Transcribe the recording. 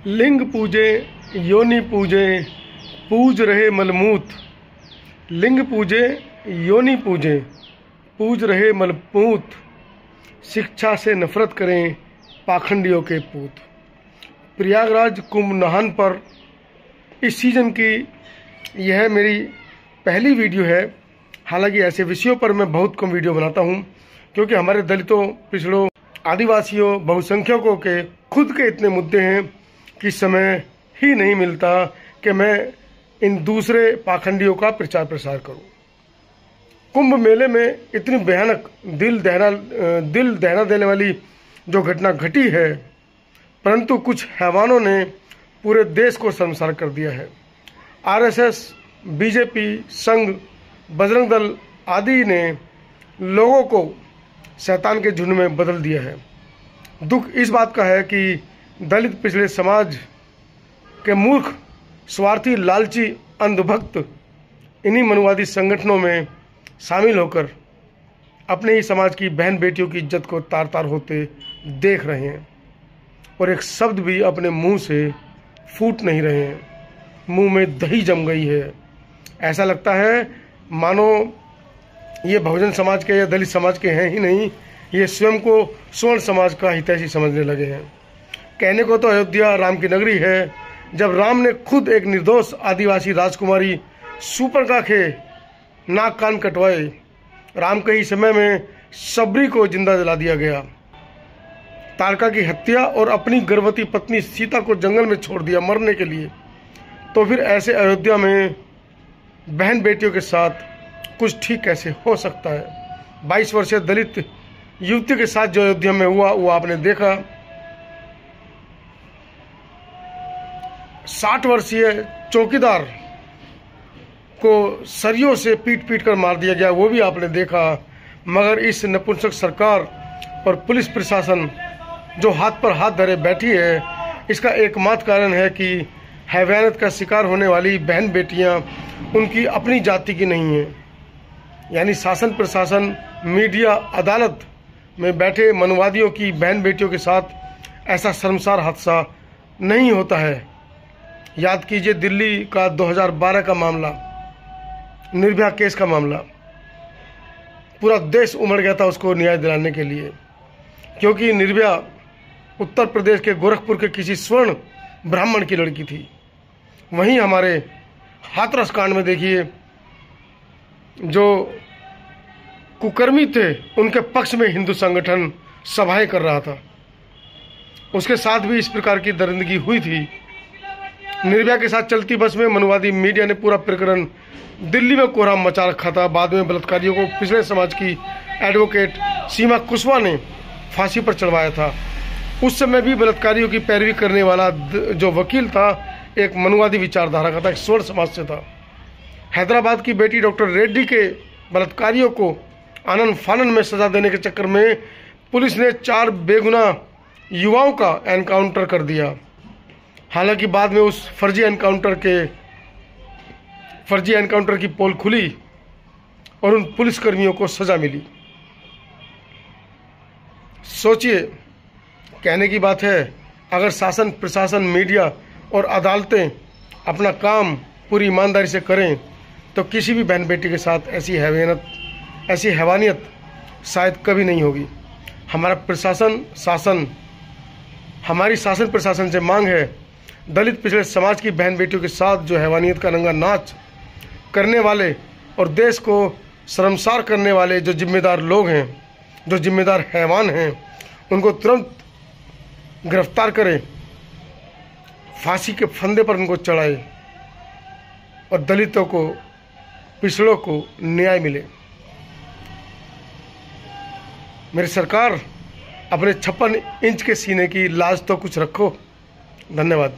लिंग पूजे योनि पूजे पूज रहे मलमूत। लिंग पूजे योनि पूजे पूज रहे मलमूत। शिक्षा से नफरत करें पाखंडियों के पूत। प्रयागराज कुंभ नहान पर इस सीजन की यह मेरी पहली वीडियो है। हालांकि ऐसे विषयों पर मैं बहुत कम वीडियो बनाता हूं, क्योंकि हमारे दलितों, पिछड़ों, आदिवासियों, बहुसंख्यकों के खुद के इतने मुद्दे हैं कि समय ही नहीं मिलता कि मैं इन दूसरे पाखंडियों का प्रचार प्रसार करूं। कुंभ मेले में इतनी भयानक दिल दहला देने वाली जो घटना घटी है, परंतु कुछ हैवानों ने पूरे देश को शर्मसार कर दिया है। आरएसएस, बीजेपी, संघ, बजरंग दल आदि ने लोगों को शैतान के झुंड में बदल दिया है। दुख इस बात का है कि दलित पिछड़े समाज के मूर्ख, स्वार्थी, लालची, अंधभक्त इन्हीं मनुवादी संगठनों में शामिल होकर अपने ही समाज की बहन बेटियों की इज्जत को तार तार होते देख रहे हैं और एक शब्द भी अपने मुंह से फूट नहीं रहे हैं। मुंह में दही जम गई है। ऐसा लगता है मानो ये बहुजन समाज के या दलित समाज के हैं ही नहीं, ये स्वयं को स्वर्ण समाज का हितैषी समझने लगे हैं। कहने को तो अयोध्या राम की नगरी है। जब राम ने खुद एक निर्दोष आदिवासी राजकुमारी सुपर्णखा के नाक कान कटवाए, राम के ही समय में सबरी को जिंदा जला दिया गया, तारका की हत्या और अपनी गर्भवती पत्नी सीता को जंगल में छोड़ दिया मरने के लिए, तो फिर ऐसे अयोध्या में बहन बेटियों के साथ कुछ ठीक कैसे हो सकता है। 22 वर्षीय दलित युवती के साथ जो अयोध्या में हुआ वो आपने देखा। 60 वर्षीय चौकीदार को सरियों से पीट पीट कर मार दिया गया, वो भी आपने देखा। मगर इस नपुंसक सरकार और पुलिस प्रशासन जो हाथ पर हाथ धरे बैठी है, इसका एकमात्र कारण है कि हैवानियत का शिकार होने वाली बहन बेटियां उनकी अपनी जाति की नहीं है। यानी शासन प्रशासन, मीडिया, अदालत में बैठे मनुवादियों की बहन बेटियों के साथ ऐसा शर्मसार हादसा नहीं होता है। याद कीजिए दिल्ली का 2012 का मामला, निर्भया केस का मामला। पूरा देश उमड़ गया था उसको न्याय दिलाने के लिए, क्योंकि निर्भया उत्तर प्रदेश के गोरखपुर के किसी स्वर्ण ब्राह्मण की लड़की थी। वहीं हमारे हाथरस कांड में देखिए, जो कुकर्मी थे उनके पक्ष में हिंदू संगठन सभाएं कर रहा था, उसके साथ भी इस प्रकार की दरिंदगी हुई थी। निर्भया के साथ चलती बस में मनुवादी मीडिया ने पूरा प्रकरण दिल्ली में कोहराम मचा रखा था। बाद में बलात्कारियों को पिछड़े समाज की एडवोकेट सीमा कुशवाहा ने फांसी पर चढ़वाया था। उस समय भी बलात्कारियों की पैरवी करने वाला जो वकील था एक मनुवादी विचारधारा का था, एक स्वर्ण समाज से था। हैदराबाद की बेटी डॉक्टर रेड्डी के बलात्कारियों को आनन फानन में सजा देने के चक्कर में पुलिस ने 4 बेगुनाह युवाओं का एनकाउंटर कर दिया। हालांकि बाद में उस फर्जी एनकाउंटर की पोल खुली और उन पुलिसकर्मियों को सजा मिली। सोचिए, कहने की बात है, अगर शासन प्रशासन, मीडिया और अदालतें अपना काम पूरी ईमानदारी से करें तो किसी भी बहन बेटी के साथ ऐसी हैवानियत शायद कभी नहीं होगी। हमारी शासन प्रशासन से मांग है, दलित पिछड़े समाज की बहन बेटियों के साथ जो हैवानियत का नंगा नाच करने वाले और देश को शर्मसार करने वाले जो जिम्मेदार लोग हैं, जो जिम्मेदार हैवान हैं, उनको तुरंत गिरफ्तार करें, फांसी के फंदे पर उनको चढ़ाए और दलितों को, पिछड़ों को न्याय मिले। मेरी सरकार, अपने 56 इंच के सीने की लाज तो कुछ रखो। धन्यवाद।